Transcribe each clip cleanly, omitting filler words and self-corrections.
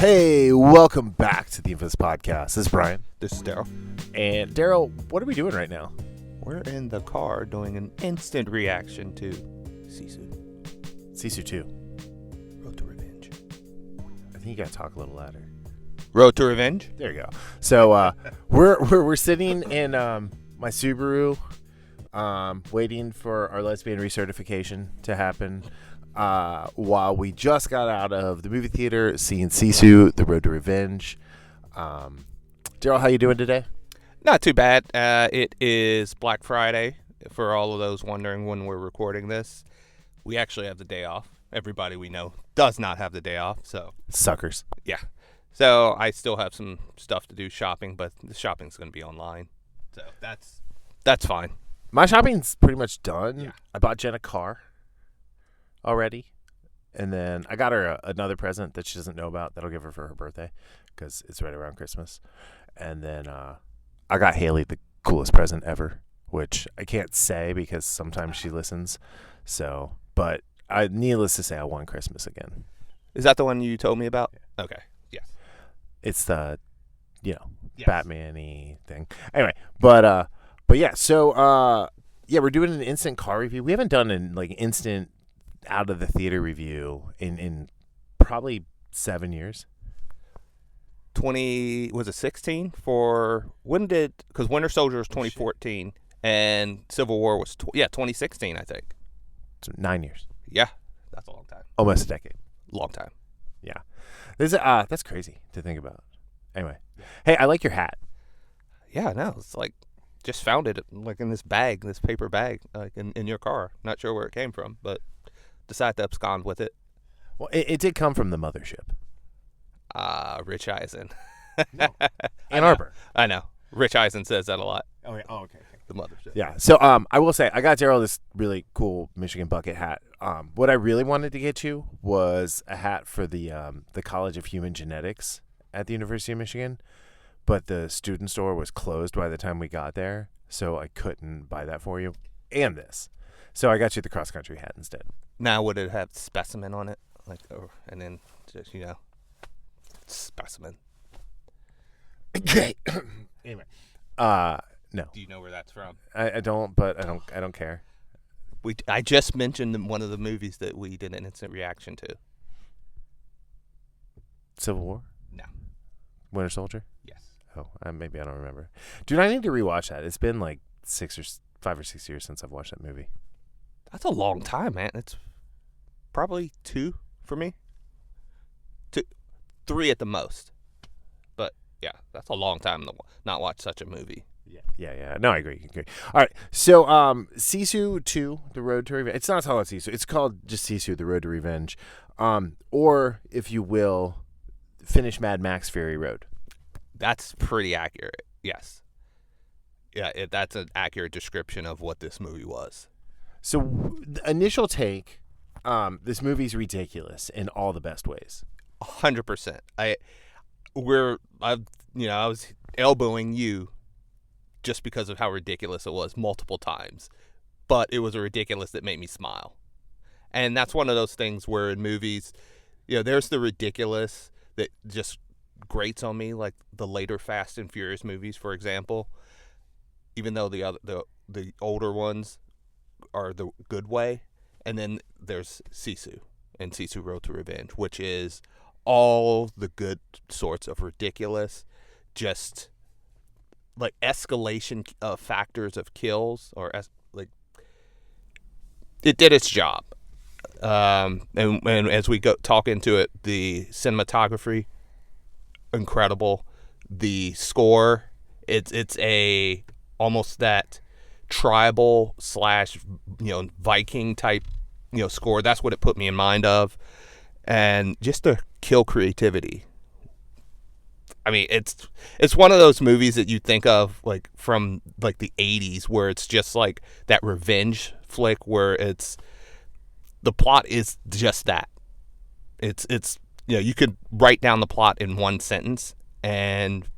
Hey, welcome back to the Infamous Podcast. This is Brian. This is Darryl. And Darryl, what are we doing right now? We're in the car doing an instant reaction to SISU. SISU 2. Road to Revenge. I think you gotta talk a little louder. Road to Revenge? There you go. So we're sitting in my Subaru, waiting for our lesbian recertification to happen. While we just got out of the movie theater seeing SISU, The Road to Revenge. Darryl, how you doing today? Not too bad. It is Black Friday. For all of those wondering when we're recording this, we actually have the day off. Everybody we know does not have the day off. So Suckers. Yeah. So I still have some stuff to do shopping, but the shopping's going to be online. So that's fine. My shopping's pretty much done. Yeah. I bought Jen a car already, and then I got her another present that she doesn't know about that I'll give her for her birthday because it's right around Christmas. And then I got Haley the coolest present ever, which I can't say because sometimes she listens. So, but needless to say, I won Christmas again. Is that the one you told me about? Yeah. Okay. Yes. It's the, yes. Batman-y thing. Anyway, but yeah. So yeah, we're doing an instant car review. We haven't done an instant out of the theater review in probably 7 years. 16 for when did, because Winter Soldier was 2014 and Civil War was 2016, I think. So 9 years. Yeah, that's a long time. Almost a decade. Long time. Yeah, that's crazy to think about. Anyway, hey, I like your hat. Yeah, no, it's just found it in this bag, this paper bag, in your car. Not sure where it came from, but decided to abscond with it. Well, it did come from the mothership. Rich Eisen. No. Ann Arbor. I know. Rich Eisen says that a lot. Oh, yeah. Okay. The mothership. Yeah. So I will say I got Darryl this really cool Michigan bucket hat. What I really wanted to get you was a hat for the College of Human Genetics at the University of Michigan, but the student store was closed by the time we got there, so I couldn't buy that for you. And this. So I got you the cross country hat instead. Now would it have specimen on it? And then just, specimen. Okay. Anyway. No. Do you know where that's from? I don't, but I don't care. I just mentioned one of the movies that we did an instant reaction to. Civil War? No. Winter Soldier? Yes. Oh, maybe I don't remember. Dude, I need to rewatch that. It's been 5 or 6 years since I've watched that movie. That's a long time, man. It's probably 2 for me. 3 at the most. But yeah, that's a long time to not watch such a movie. Yeah. No, I agree. All right. So, SISU 2, The Road to Revenge. It's not called SISU. It's called just SISU, The Road to Revenge. Or, if you will, finish Mad Max Fury Road. That's pretty accurate. Yes. Yeah, that's an accurate description of what this movie was. So, the initial take, this movie's ridiculous in all the best ways. 100%. I was elbowing you just because of how ridiculous it was multiple times, but it was a ridiculous that made me smile. And that's one of those things where in movies, there's the ridiculous that just grates on me, like the later Fast and Furious movies, for example. Even though the older ones are the good way, and then there's SISU and SISU Road to Revenge, which is all the good sorts of ridiculous, just escalation factors of kills, or it did its job. And as we talk into it, the cinematography, incredible. The score, it's a almost that tribal / Viking type score. That's what it put me in mind of. And just the kill creativity. I mean, it's one of those movies that you think of from the 80s, where it's just that revenge flick where the plot is just that. It's you could write down the plot in one sentence, and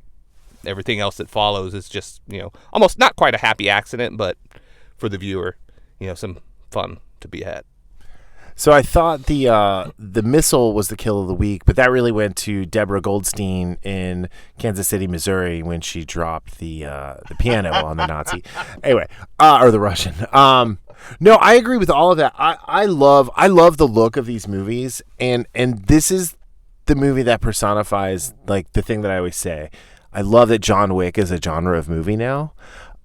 everything else that follows is just almost not quite a happy accident, but for the viewer, some fun to be had. So I thought the missile was the kill of the week, but that really went to Deborah Goldstein in Kansas City, Missouri, when she dropped the piano on the Nazi. Anyway, or the Russian. No, I agree with all of that. I love the look of these movies, and this is the movie that personifies like the thing that I always say. I love that John Wick is a genre of movie now.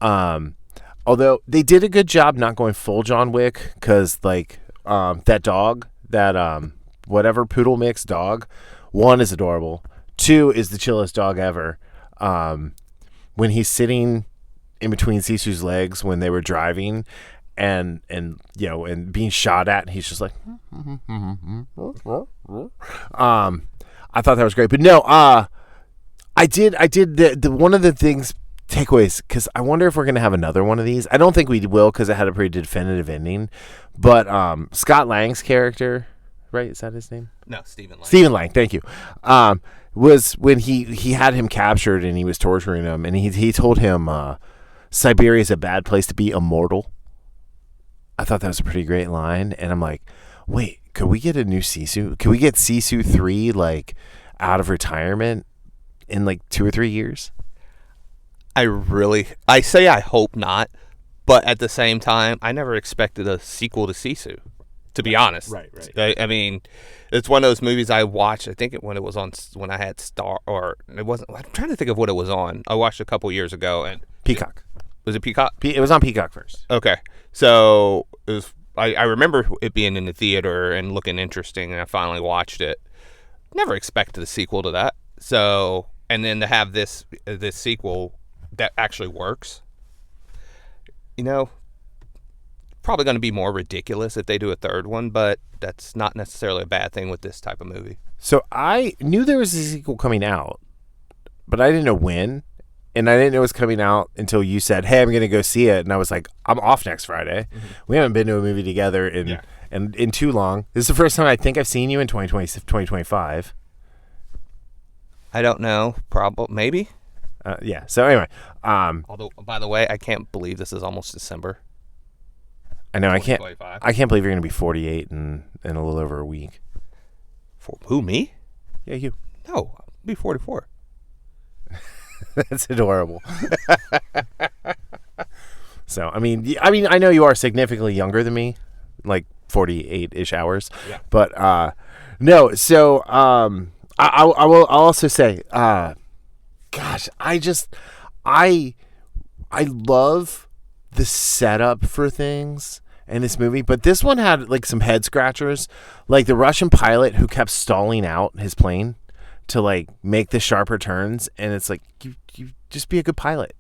Although they did a good job not going full John Wick, because like that dog, that whatever poodle mix dog, 1 is adorable, 2 is the chillest dog ever. When he's sitting in between Sisu's legs when they were driving, and you know, and being shot at, and he's just like, I thought that was great. But no, I did the one of the things takeaways, because I wonder if we're gonna have another one of these. I don't think we will, because it had a pretty definitive ending. But Scott Lang's character, right? Is that his name? No, Stephen Lang. Stephen Lang, thank you. Was when he had him captured and he was torturing him, and he told him Siberia is a bad place to be immortal. I thought that was a pretty great line, and I'm like, wait, could we get a new SISU? Could we get SISU 3 like out of retirement in like 2 or 3 years? I say I hope not, but at the same time, I never expected a sequel to SISU, to be honest. Right. I mean, it's one of those movies I watched. I think when it was on, when I had Star, or it wasn't. I'm trying to think of what it was on. I watched a couple years ago, and Peacock. Was it Peacock? It was on Peacock first. Okay, so it was. I remember it being in the theater and looking interesting, and I finally watched it. Never expected a sequel to that. So, and then to have this sequel that actually works, you know, probably going to be more ridiculous if they do a third one, but that's not necessarily a bad thing with this type of movie. So I knew there was a sequel coming out, but I didn't know when, and I didn't know it was coming out until you said, hey, I'm going to go see it, and I was like, I'm off next Friday. Mm-hmm. We haven't been to a movie together in too long. This is the first time I think I've seen you in 2025. I don't know. Probably. Maybe. Yeah. So anyway. Although, by the way, I can't believe this is almost December. I know. I can't believe you're going to be 48 in a little over a week. For who, me? Yeah, you. No, I'll be 44. That's adorable. So, I mean, I know you are significantly younger than me, like 48-ish hours. Yeah. But no. So, I'll also say, gosh, I love the setup for things in this movie, but this one had like some head scratchers, like the Russian pilot who kept stalling out his plane to like make the sharper turns, and it's like, you just be a good pilot.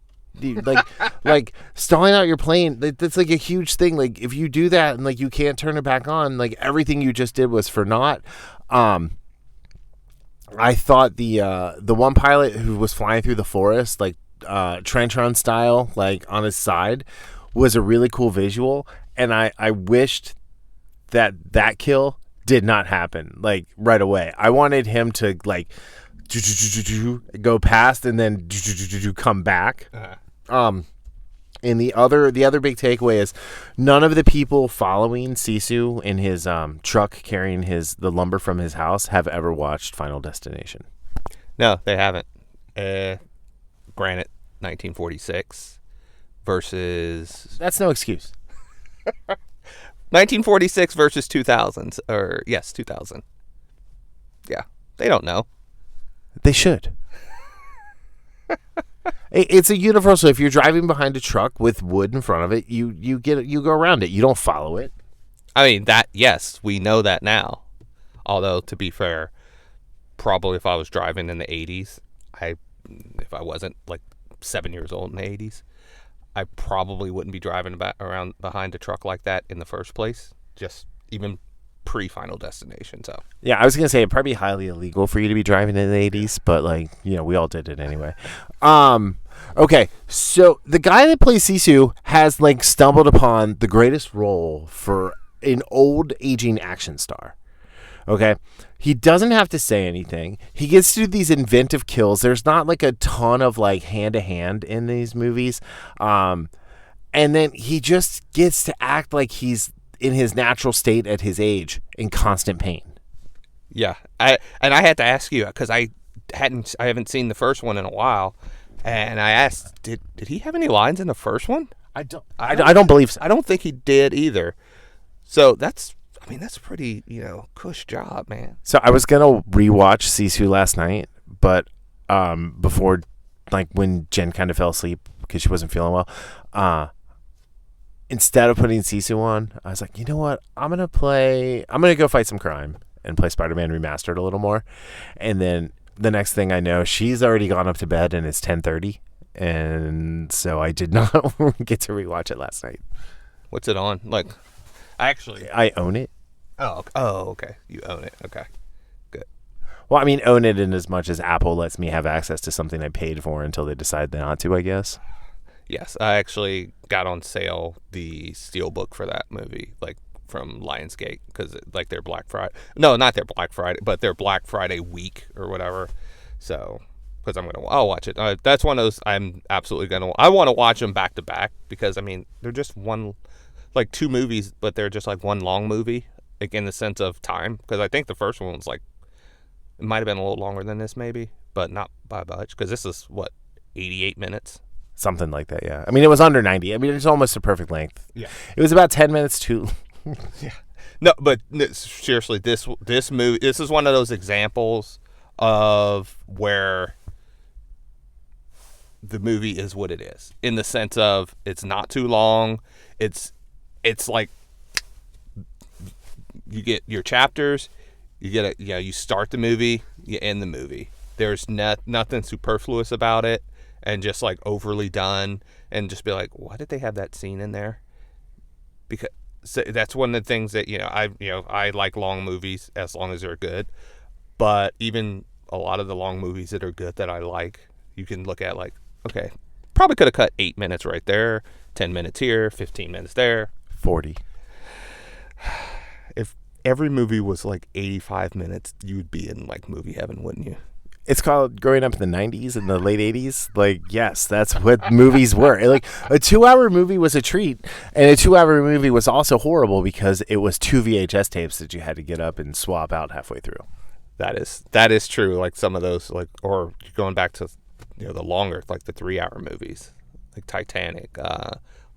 Like stalling out your plane, that's like a huge thing. Like if you do that and like you can't turn it back on, like everything you just did was for naught. I thought the one pilot who was flying through the forest, like trench run style, like on his side, was a really cool visual, and I wished that kill did not happen like right away. I wanted him to like go past and then come back. And the other big takeaway is none of the people following Sisu in his truck carrying the lumber from his house have ever watched Final Destination. No, they haven't. Granted, 1946 versus... That's no excuse. 1946 versus 2000. Or, yes, 2000. Yeah, they don't know. They should. It's a universal. If you're driving behind a truck with wood in front of it, you go around it. You don't follow it. I mean, that, yes, we know that now. Although, to be fair, probably if I was driving in the 80s, if I wasn't like 7 years old in the 80s, I probably wouldn't be driving around behind a truck like that in the first place. Just even pre-Final Destination. So yeah, I was gonna say it'd probably be highly illegal for you to be driving in the 80s, but like, you know, we all did it anyway. Okay, so the guy that plays Sisu has like stumbled upon the greatest role for an old aging action star. Okay, he doesn't have to say anything. He gets to do these inventive kills. There's not like a ton of like hand to hand in these movies, and then he just gets to act like he's in his natural state at his age in constant pain. Yeah, I had to ask you because I haven't seen the first one in a while, and I asked, did he have any lines in the first one? I don't believe so. I don't think he did either. So that's pretty, cush job, man. So I was gonna rewatch SISU last night, but before, like when Jen kind of fell asleep because she wasn't feeling well, instead of putting SISU on, I was like, you know what? I'm gonna go fight some crime and play Spider-Man Remastered a little more, and then the next thing I know, she's already gone up to bed and it's 10:30, and so I did not get to rewatch it last night. What's it on? Like, I own it. Oh, okay. You own it. Okay, good. Well, I mean, own it in as much as Apple lets me have access to something I paid for until they decide not to, I guess. Yes, I actually got on sale the Steelbook for that movie, like from Lionsgate, because like their Black Friday. No, not their Black Friday, but their Black Friday week or whatever. So, because I'll watch it. That's one of those I'm absolutely I want to watch them back to back because I mean they're just like two movies, but they're just like one long movie, like in the sense of time. Because I think the first one was like, it might have been a little longer than this maybe, but not by much. Because this is 88 minutes. Something like that, yeah. I mean, it was under 90. I mean, it's almost a perfect length. Yeah. It was about 10 minutes too. Yeah. No, but seriously, this movie, this is one of those examples of where the movie is what it is, in the sense of it's not too long. It's like you get your chapters, you start the movie, you end the movie. There's nothing superfluous about it, and just like overly done, and just be like, why did they have that scene in there? Because that's one of the things that I like long movies as long as they're good, but even a lot of the long movies that are good that I like, you can look at like, okay, probably could have cut 8 minutes right there, 10 minutes here, 15 minutes there, 40. If every movie was like 85 minutes, you would be in like movie heaven, wouldn't you? It's called growing up in the 90s and the late 80s. Like, yes, that's what movies were. Like, a 2-hour movie was a treat, and a 2-hour movie was also horrible because it was 2 VHS tapes that you had to get up and swap out halfway through. That is true. Like some of those, like, or going back to the longer, like the 3-hour movies, like Titanic,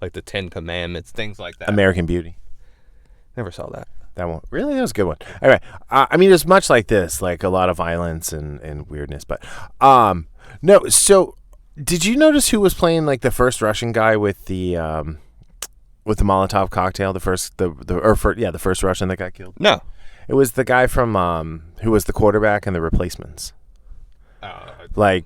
like the 10 Commandments, things like that. American Beauty. Never saw that. That one, really? That was a good one. Anyway, I mean, it's much like this, like a lot of violence and weirdness. But no. So, did you notice who was playing like the first Russian guy with the Molotov cocktail? The first Russian that got killed. No, it was the guy from who was the quarterback in The Replacements. He's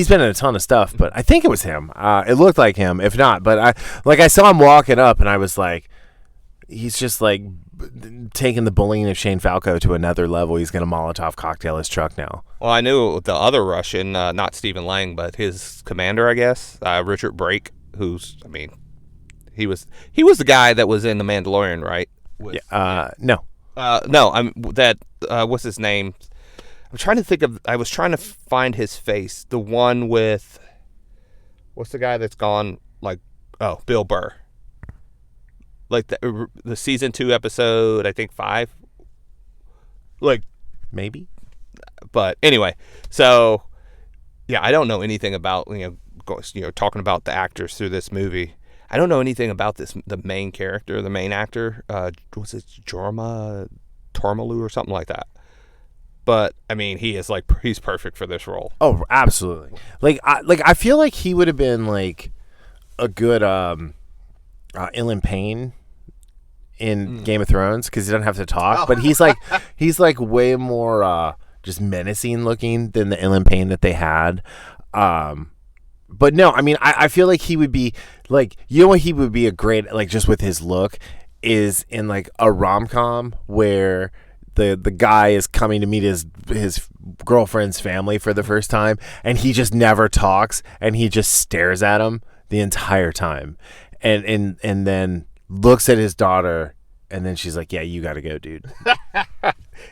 been in a ton of stuff, but I think it was him. It looked like him, if not. But I saw him walking up, and I was like, he's just like taking the bullying of Shane Falco to another level. He's going to Molotov cocktail his truck now. Well, I knew the other Russian, not Stephen Lang, but his commander, I guess, Richard Brake, who's, I mean, he was the guy that was in The Mandalorian, right? No. What's his name? I was trying to find his face. The one with, what's the guy that's gone, Bill Burr. Like the season 2 episode, I think 5. Like, maybe. But anyway, so yeah, I don't know anything about talking about the actors through this movie. I don't know anything about the main character, the main actor. Was it Jorma Tormalu or something like that? But I mean, he's perfect for this role. Oh, absolutely. I feel like he would have been like a good Ilan Payne in Game of Thrones because he doesn't have to talk, but he's like way more just menacing looking than the Ilan Payne that they had. But no, I mean, I feel like he would be like, what he would be a great, like, just with his look, is in like a rom-com where the guy is coming to meet his girlfriend's family for the first time, and he just never talks, and he just stares at him the entire time. And then looks at his daughter, and then she's like, yeah, you got to go, dude.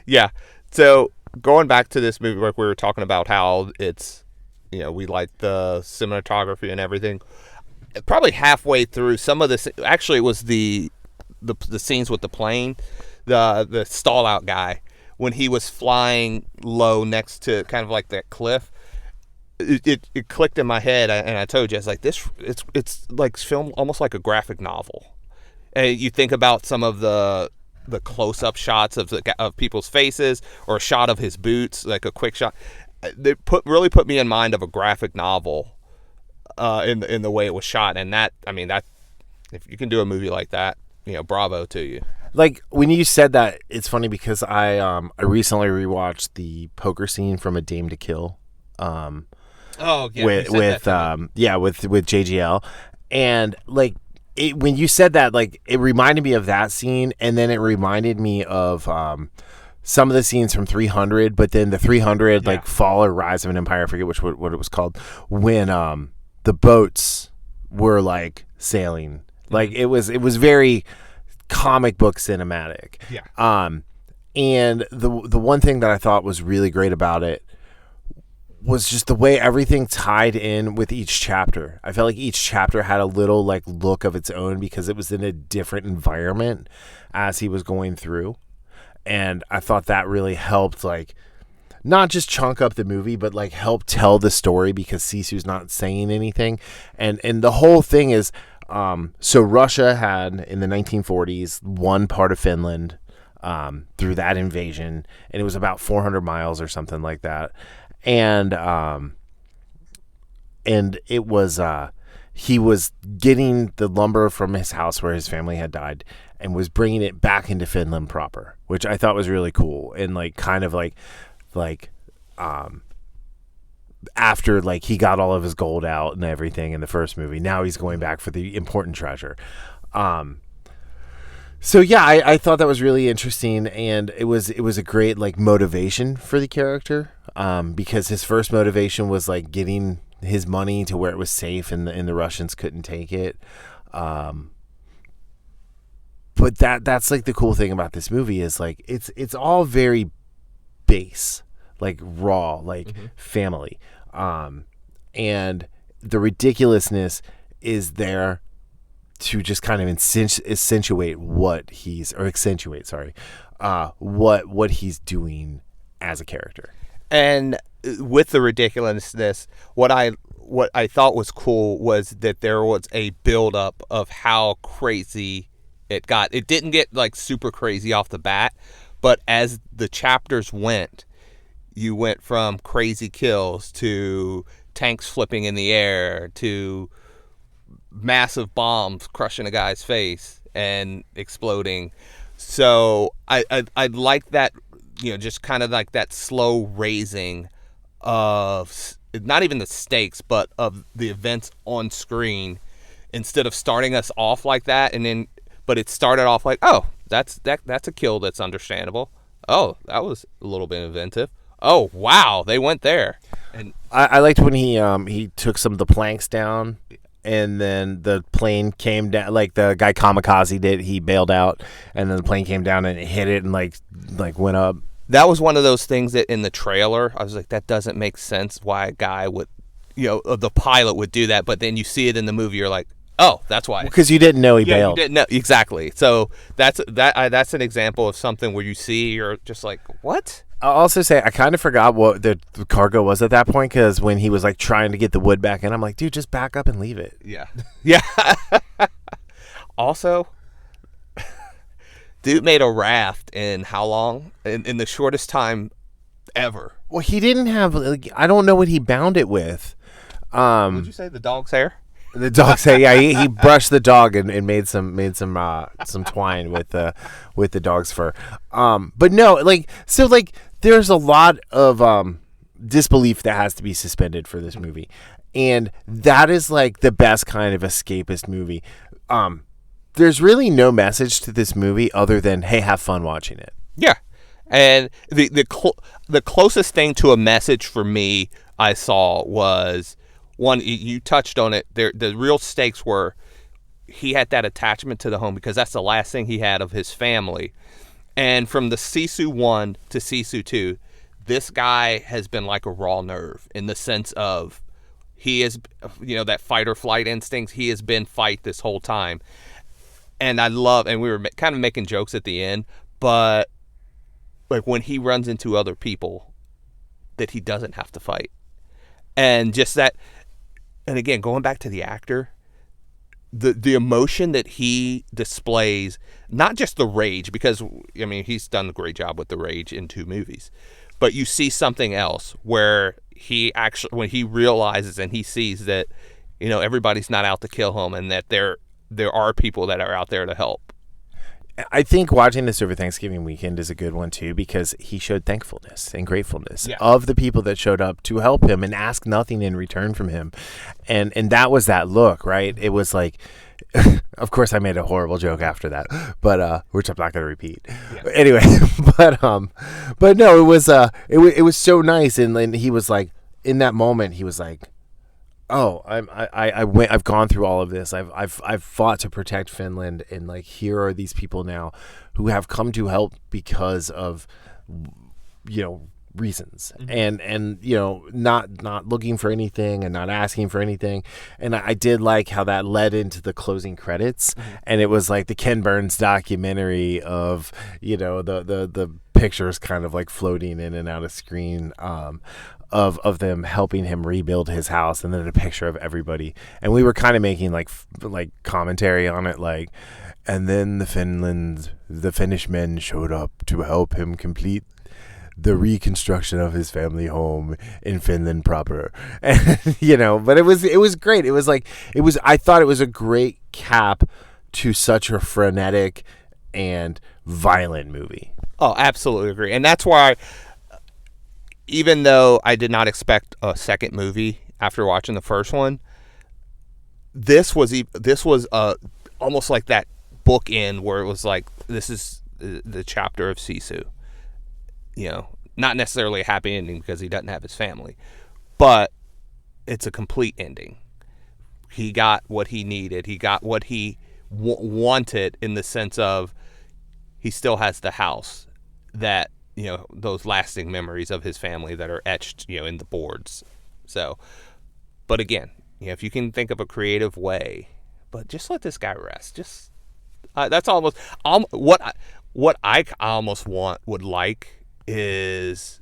Yeah. So going back to this movie, like we were talking about how it's, we like the cinematography and everything. Probably halfway through some of this, actually it was the the scenes with the plane, the stall out guy, when he was flying low next to kind of like that cliff, it clicked in my head, and I told you, I was like, it's like film almost like a graphic novel. And you think about some of the close-up shots of people's faces, or a shot of his boots, like a quick shot. They really put me in mind of a graphic novel in the way it was shot. And that if you can do a movie like that, bravo to you. Like, when you said that, it's funny because I recently rewatched the poker scene from A Dame to Kill. Oh yeah, with JGL, and like when you said that, like it reminded me of that scene, and then it reminded me of some of the scenes from 300, but then the 300 like Fall or Rise of an Empire, I forget what it was called, when the boats were like sailing, like it was very comic book cinematic. And the one thing that I thought was really great about it was just the way everything tied in with each chapter. I felt like each chapter had a little like look of its own because it was in a different environment as he was going through. And I thought that really helped, like, not just chunk up the movie, but like help tell the story because Sisu's not saying anything. And the whole thing is, so Russia had in the 1940s one part of Finland through that invasion, and it was about 400 miles or something like that. And it was he was getting the lumber from his house where his family had died and was bringing it back into Finland proper, which I thought was really cool. And like kind of like after like he got all of his gold out and everything in the first movie, now he's going back for the important treasure. So yeah, I thought that was really interesting, and it was a great like motivation for the character, because his first motivation was like getting his money to where it was safe and the Russians couldn't take it. But that's like the cool thing about this movie is like it's all very base, like raw, like family, and the ridiculousness is there to just kind of accentuate what he's doing as a character. And with the ridiculousness, what I thought was cool was that there was a buildup of how crazy it got. It didn't get like super crazy off the bat, but as the chapters went, you went from crazy kills to tanks flipping in the air to massive bombs crushing a guy's face and exploding. So I like that, just kind of like that slow raising of not even the stakes, but of the events on screen, instead of starting us off like that. And then, but it started off like, oh, that's a kill that's understandable. Oh, that was a little bit inventive. Oh, wow, they went there. And I liked when he took some of the planks down, and then the plane came down, like the guy Kamikaze did. He bailed out, and then the plane came down and it hit it and like went up. That was one of those things that in the trailer, I was like, that doesn't make sense why a guy would, the pilot would do that. But then you see it in the movie, you're like, oh, that's why. Because you didn't know he bailed. You didn't know. Exactly. So that's an example of something where you see, you're just like, what? I'll also say I kind of forgot what the cargo was at that point, because when he was like trying to get the wood back in, I'm like, dude, just back up and leave it. Yeah. Yeah. Also, dude made a raft in how long? In the shortest time ever. Well, he didn't have, like, I don't know what he bound it with. What did you say? The dog's hair? The dog's hair. Yeah, he brushed the dog and made some twine with the dog's fur. But no, like, so like there's a lot of disbelief that has to be suspended for this movie, and that is like the best kind of escapist movie. There's really no message to this movie other than, hey, have fun watching it. Yeah, and the closest thing to a message for me I saw was one. You touched on it. The real stakes were he had that attachment to the home because that's the last thing he had of his family. And from the SISU 1 to SISU 2, this guy has been like a raw nerve in the sense of he is, that fight or flight instinct. He has been fight this whole time. And I love, and we were kind of making jokes at the end, but like when he runs into other people that he doesn't have to fight. And just that, and again, going back to the actor, the emotion that he displays, not just the rage, because, I mean, he's done a great job with the rage in 2 movies, but you see something else where he actually, when he realizes and he sees that, you know, everybody's not out to kill him and that there are people that are out there to help. I think watching this over Thanksgiving weekend is a good one too, because he showed thankfulness and gratefulness of the people that showed up to help him and ask nothing in return from him. And that was that look, right? It was like, of course I made a horrible joke after that, but which I'm not going to repeat. Yeah. Anyway, but no, it was so nice. And he was like, in that moment, he was like, oh, I've gone through all of this. I've fought to protect Finland, and like here are these people now who have come to help because of, you know, reasons, and you know, not looking for anything and not asking for anything. And I did like how that led into the closing credits, and it was like the Ken Burns documentary of, you know, the pictures kind of like floating in and out of screen. Of them helping him rebuild his house, and then a picture of everybody, and we were kind of making like commentary on it, like, and then the Finnish men showed up to help him complete the reconstruction of his family home in Finland proper, and you know, but it was great. I thought it was a great cap to such a frenetic and violent movie. Oh, absolutely agree, and that's why. Even though I did not expect a second movie after watching the first one, this was almost like that bookend where it was like, this is the chapter of SISU. You know, not necessarily a happy ending because he doesn't have his family, but it's a complete ending. He got what he needed. He got what he wanted, in the sense of he still has the house that, you know, those lasting memories of his family that are etched, you know, in the boards. So, but again, you know, if you can think of a creative way, but just let this guy rest. Just that's almost what I almost would like is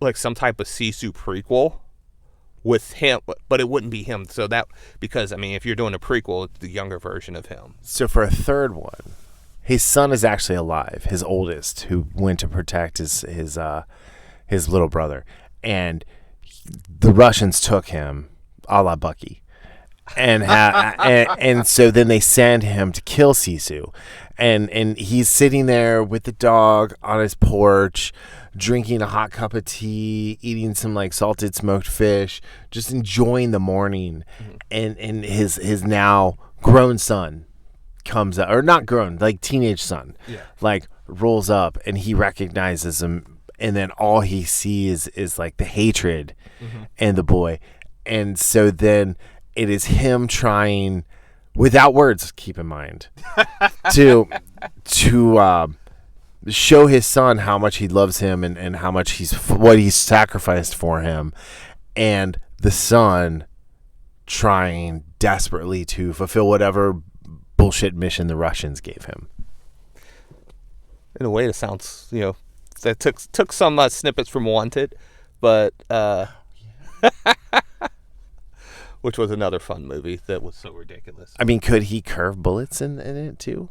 like some type of Sisu prequel with him, but it wouldn't be him. So that, because I mean, if you're doing a prequel, it's the younger version of him. So for a third one, his son is actually alive, his oldest, who went to protect his little brother, and the Russians took him, a la Bucky, and so then they send him to kill Sisu, and he's sitting there with the dog on his porch, drinking a hot cup of tea, eating some like salted smoked fish, just enjoying the morning, and his now grown son comes up, or not grown, like teenage son, like rolls up, and he recognizes him, and then all he sees is like the hatred and the boy, and so then it is him trying, without words, keep in mind, to show his son how much he loves him, and how much what he's sacrificed for him, and the son trying desperately to fulfill whatever bullshit mission the Russians gave him. In a way, it sounds, you know, that took some snippets from Wanted, but which was another fun movie that was so ridiculous. I mean, could he curve bullets in it too?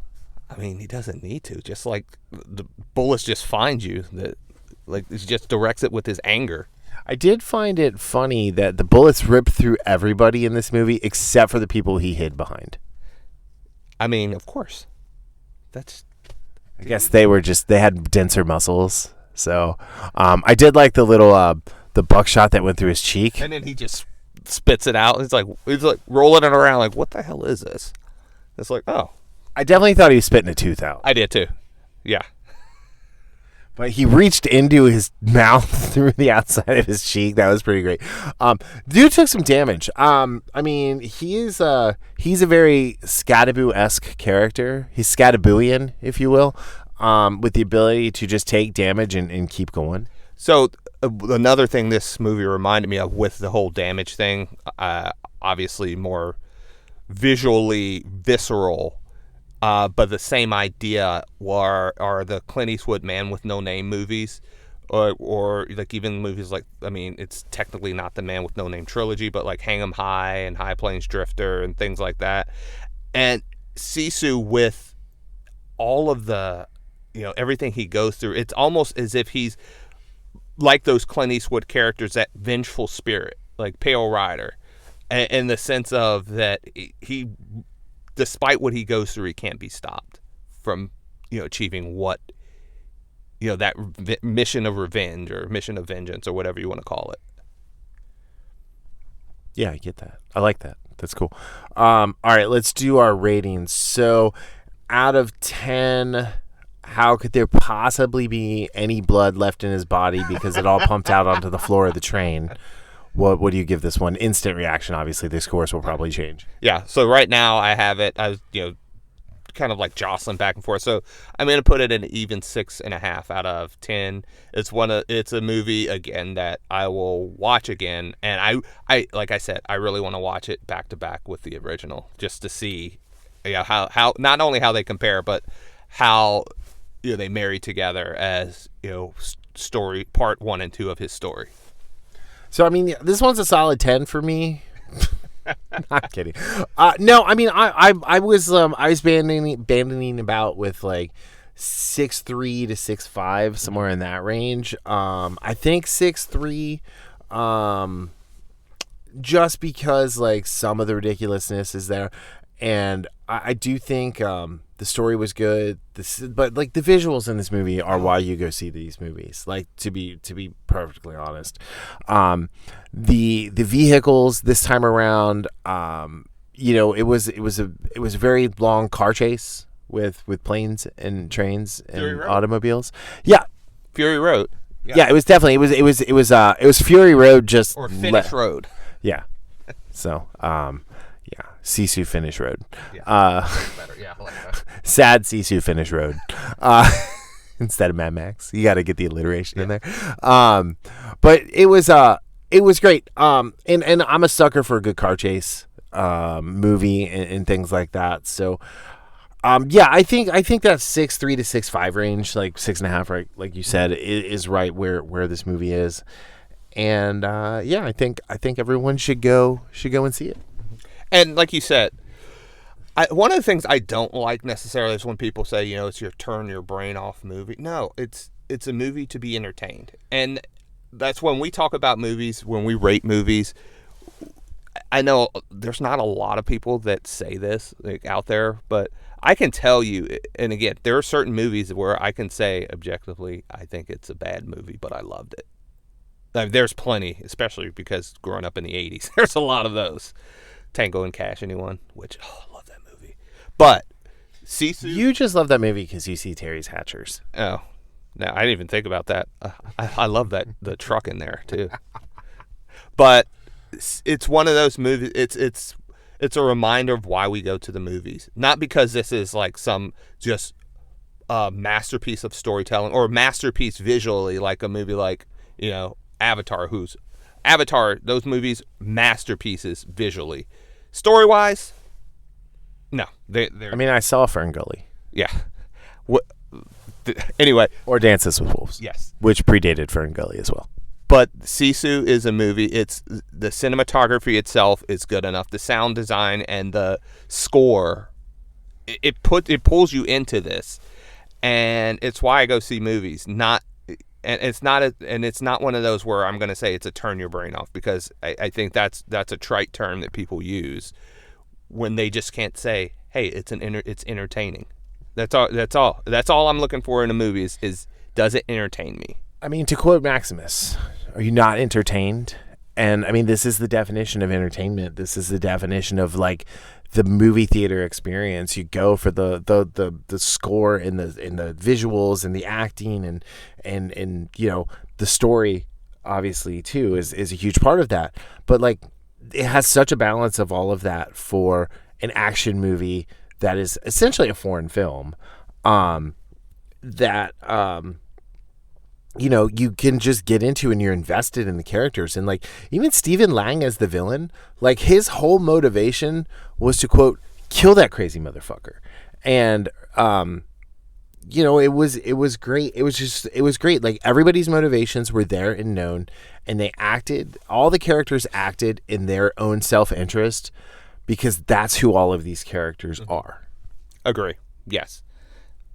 I mean, he doesn't need to. Just like the bullets just find you, that like he just directs it with his anger. I did find it funny that the bullets ripped through everybody in this movie except for the people he hid behind. I mean, of course. I guess they had denser muscles. So I did like the little the buckshot that went through his cheek. And then he just spits it out. He's like rolling it around like, what the hell is this? It's like, oh. I definitely thought he was spitting a tooth out. I did too. Yeah. But he reached into his mouth through the outside of his cheek. That was pretty great. Dude took some damage. I mean, he's a very Scadaboo-esque character. He's Scadabooian, if you will, with the ability to just take damage and keep going. So another thing this movie reminded me of with the whole damage thing, obviously more visually visceral, But the same idea are the Clint Eastwood Man with No Name movies, or like even movies like, I mean, it's technically not the Man with No Name trilogy, but like Hang 'em High and High Plains Drifter and things like that. And Sisu, with all of the, everything he goes through, it's almost as if he's like those Clint Eastwood characters, that vengeful spirit, like Pale Rider, in the sense of that he, despite what he goes through, he can't be stopped from, achieving what, that mission of revenge or mission of vengeance or whatever you want to call it. Yeah, I get that. I like that. That's cool. All right, let's do our ratings. So, out of 10, how could there possibly be any blood left in his body because it all pumped out onto the floor of the train? What do you give this one? Instant reaction. Obviously, the scores will probably change. Yeah. So right now I have it. I was, kind of like jostling back and forth. So I'm going to put it an even 6.5 out of 10. It's a movie again that I will watch again, and I like I said, I really want to watch it back to back with the original just to see, how not only how they compare, but how they marry together as story part 1 and 2 of his story. So I mean, this one's a solid 10 for me. Not kidding. No, I mean, I was abandoning about with like 6.3 to 6.5, somewhere in that range. I think 6.3, just because like some of the ridiculousness is there, and I do think the story was good. But like the visuals in this movie are why you go see these movies. Like to be perfectly honest, the vehicles this time around, it was a very long car chase with planes and trains and automobiles. Yeah, Fury Road. Yeah, it was definitely it was Fury Road, just or Finish Road. Yeah. So Sisu Finish Road. Yeah, better. Yeah, I like that. Sad Sisu Finish Road. Instead of Mad Max, you got to get the alliteration in there. But it was great. And I'm a sucker for a good car chase movie and things like that. So I think that 6.3 to 6.5 range, like 6.5, right, like you said, is right where this movie is. And I think everyone should go and see it. And like you said, one of the things I don't like necessarily is when people say, it's your turn your brain off movie. No, it's a movie to be entertained. And that's when we talk about movies, when we rate movies. I know there's not a lot of people that say this out there, but I can tell you, and again, there are certain movies where I can say objectively, I think it's a bad movie, but I loved it. I mean, there's plenty, especially because growing up in the 80s, there's a lot of those. Tango and Cash, anyone? Which, I love that movie. But Sisu, you just love that movie because you see Terry's Hatchers. Oh, no, I didn't even think about that. I love that the truck in there too. But it's one of those movies. It's a reminder of why we go to the movies, not because this is like some just masterpiece of storytelling or masterpiece visually, like a movie like Avatar. Those movies, masterpieces visually. Story-wise, no. They're I mean, I saw Fern Gully. Yeah. Anyway. Or Dances with Wolves. Yes. Which predated Fern Gully as well. But Sisu is a movie. It's the cinematography itself is good enough. The sound design and the score, it pulls you into this, and it's why I go see movies. It's not one of those where I'm going to say it's a turn your brain off, because I think that's a trite term that people use when they just can't say, hey, it's entertaining. That's all I'm looking for in a movie is does it entertain me? I mean, to quote Maximus, are you not entertained? And I mean, this is the definition of entertainment. This is the definition of like the movie theater experience. You go for the score and the visuals and the acting and the story obviously too is a huge part of that. But like it has such a balance of all of that for an action movie that is essentially a foreign film. You can just get into and you're invested in the characters. And like even Stephen Lang as the villain, like his whole motivation was to quote, kill that crazy motherfucker. And it was great. It was great. Like, everybody's motivations were there and known, and all the characters acted in their own self-interest, because that's who all of these characters are. Agree. Yes.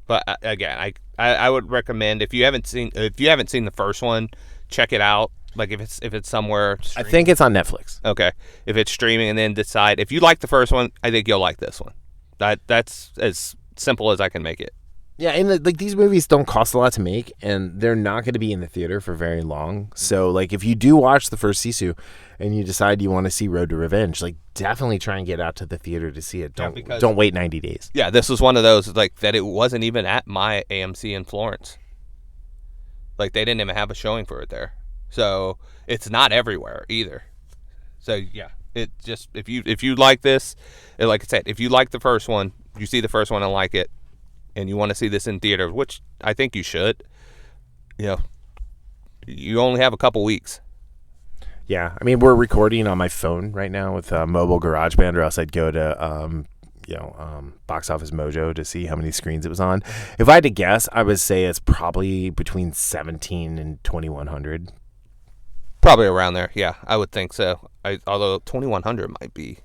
But again, I would recommend, if you haven't seen the first one, check it out. Like, if it's somewhere streaming. I think it's on Netflix. Okay. If it's streaming, and then decide if you like the first one, I think you'll like this one. That's as simple as I can make it. Yeah, and these movies don't cost a lot to make, and they're not going to be in the theater for very long. So, like, if you do watch the first SISU and you decide you want to see Road to Revenge, like, definitely try and get out to the theater to see it. Don't wait 90 days. Yeah, this was one of those, like, that it wasn't even at my AMC in Florence. Like, they didn't even have a showing for it there. So, it's not everywhere either. So, yeah, it just, if you like this, like I said, if you like the first one, you see the first one and like it, and you want to see this in theaters, which I think you should, you only have a couple weeks. Yeah, I mean, we're recording on my phone right now with mobile GarageBand, or else I'd go to Box Office Mojo to see how many screens it was on. If I had to guess, I would say it's probably between 17 and 2,100. Probably around there, yeah, I would think so. Although 2,100 might be,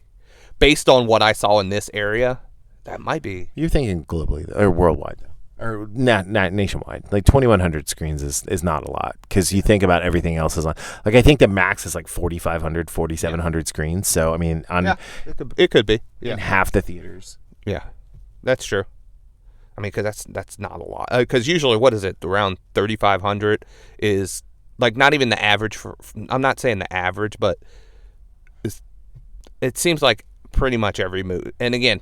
based on what I saw in this area, that might be. You're thinking globally, or worldwide, or not nationwide. Like, 2,100 screens is not a lot, because you think about everything else is on. Like, I think the max is like 4,500, 4,700 screens. So, I mean, it could be in half the theaters. Yeah, that's true. I mean, because that's not a lot. Because usually, what is it? Around 3,500 is, like, not even the average I'm not saying the average, but it seems like pretty much every movie. And again,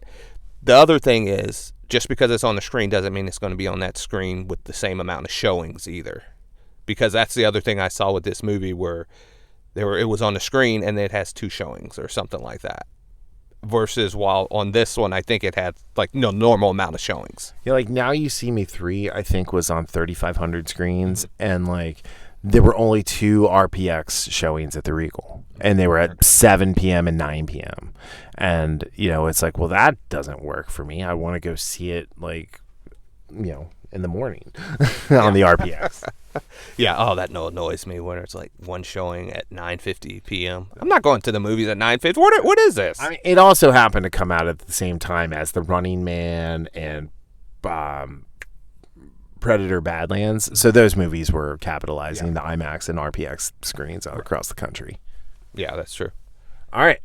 the other thing is, just because it's on the screen doesn't mean it's going to be on that screen with the same amount of showings either. Because that's the other thing I saw with this movie, where it was on the screen and it has 2 showings or something like that. Versus while on this one, I think it had, like, normal amount of showings. Yeah, like, Now You See Me 3, I think, was on 3,500 screens, and, like, there were only 2 RPX showings at the Regal, and they were at 7 p.m. and 9 p.m. And, it's like, well, that doesn't work for me. I want to go see it, like, in the morning on the RPX. Yeah, that annoys me when it's like one showing at 9:50 p.m. I'm not going to the movies at 9:50. What is this? I mean, it also happened to come out at the same time as The Running Man and Predator Badlands. So those movies were capitalizing the IMAX and RPX screens across the country. Yeah, that's true. All right.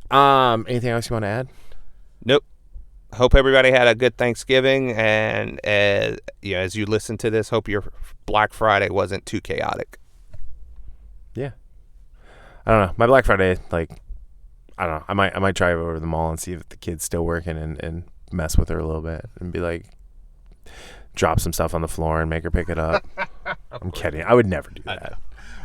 Anything else you want to add? Nope. Hope everybody had a good Thanksgiving, and as you listen to this, hope your Black Friday wasn't too chaotic. Yeah. I don't know. My Black Friday, like, I don't know. I might drive over to the mall and see if the kid's still working and mess with her a little bit and be like, drop some stuff on the floor and make her pick it up. I'm kidding. I would never do that.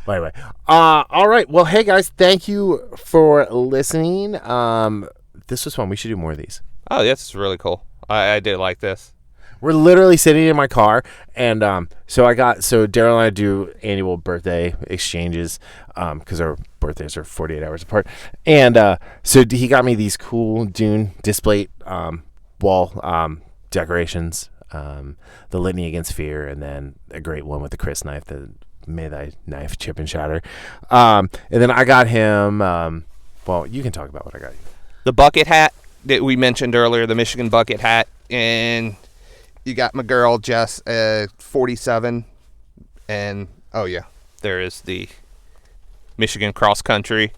But anyway. All right. Well, hey, guys. Thank you for listening. This was fun. We should do more of these. Oh, this is really cool. I did like this. We're literally sitting in my car, and so Darryl and I do annual birthday exchanges because our birthdays are 48 hours apart, and so he got me these cool Dune display wall decorations, the Litany Against Fear, and then a great one with the Chris knife, the May Thy Knife Chip and Shatter, and then I got him. Well, you can talk about what I got you. The bucket hat that we mentioned earlier, the Michigan bucket hat, and you got my girl Jess, 47, and there is the Michigan cross country.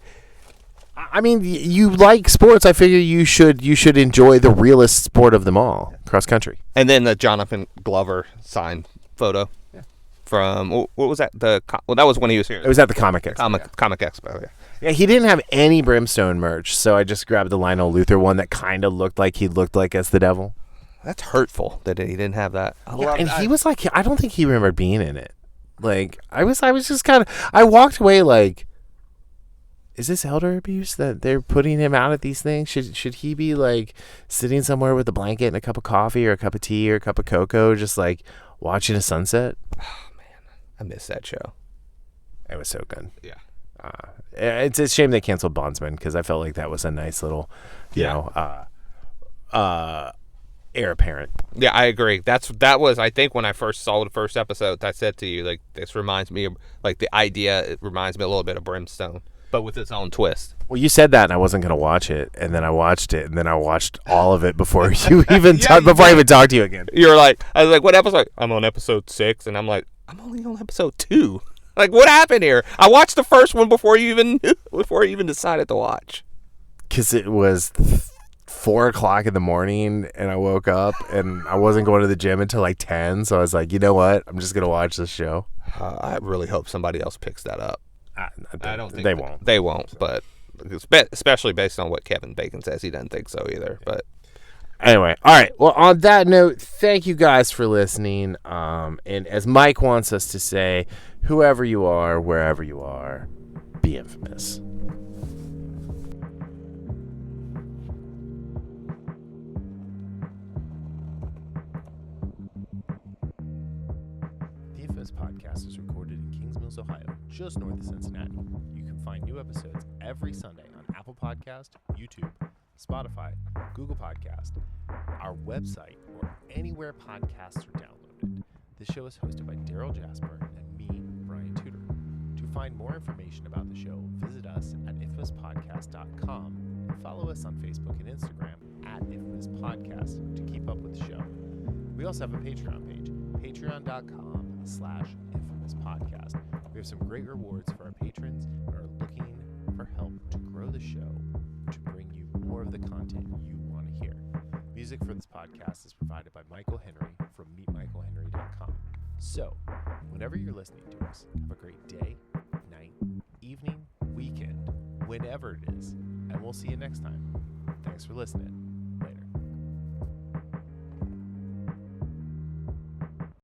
I mean, you like sports. I figure you should enjoy the realest sport of them all, cross country. And then the Jonathan Glover signed photo from what was that? That was when he was here. It was at the Comic Expo. Comic Expo. Yeah. Yeah, he didn't have any Brimstone merch, so I just grabbed the Lionel Luthor one that kind of looked like he looked like as the devil. That's hurtful that he didn't have that. He was like, I don't think he remembered being in it. Like, I was just kind of, I walked away like, is this elder abuse that they're putting him out at these things? Should he be like sitting somewhere with a blanket and a cup of coffee or a cup of tea or a cup of cocoa, just like watching a sunset? Oh man, I miss that show. It was so good. Yeah. It's a shame they canceled Bondsman because I felt like that was a nice little, heir apparent. Yeah, I agree. That was, I think, when I first saw the first episode, I said to you, like, this reminds me of, like, the idea, it reminds me a little bit of Brimstone, but with its own twist. Well, you said that, and I wasn't going to watch it, and then I watched it, and then I watched all of it before you even before I even talked to you again. You were like, I was like, what episode? I'm on episode 6, and I'm like, I'm only on episode 2. Like, what happened here? I watched the first one before you even decided to watch. Because it was 4 o'clock in the morning, and I woke up, and I wasn't going to the gym until like 10, so I was like, you know what? I'm just going to watch this show. I really hope somebody else picks that up. I don't think they won't. They won't, but especially based on what Kevin Bacon says, he doesn't think so either. But anyway, all right. Well, on that note, thank you guys for listening. And as Mike wants us to say, whoever you are, wherever you are, be infamous. The Infamous Podcast is recorded in Kings Mills, Ohio, just north of Cincinnati. You can find new episodes every Sunday on Apple Podcast, YouTube, Spotify, Google Podcast, our website, or anywhere podcasts are downloaded. This show is hosted by Darryl Jasper and me, Brian Tudor. To find more information about the show, visit us at infamouspodcast.com and follow us on Facebook and Instagram at Infamous Podcast to keep up with the show. We also have a Patreon page, patreon.com/Infamous Podcast. We have some great rewards for our patrons and are looking for help to grow the show to bring you more of the content you want to hear. Music for this podcast is provided by Michael Henry from meetmichaelhenry.com. So, whenever you're listening to us, have a great day, night, evening, weekend, whenever it is, and we'll see you next time. Thanks for listening.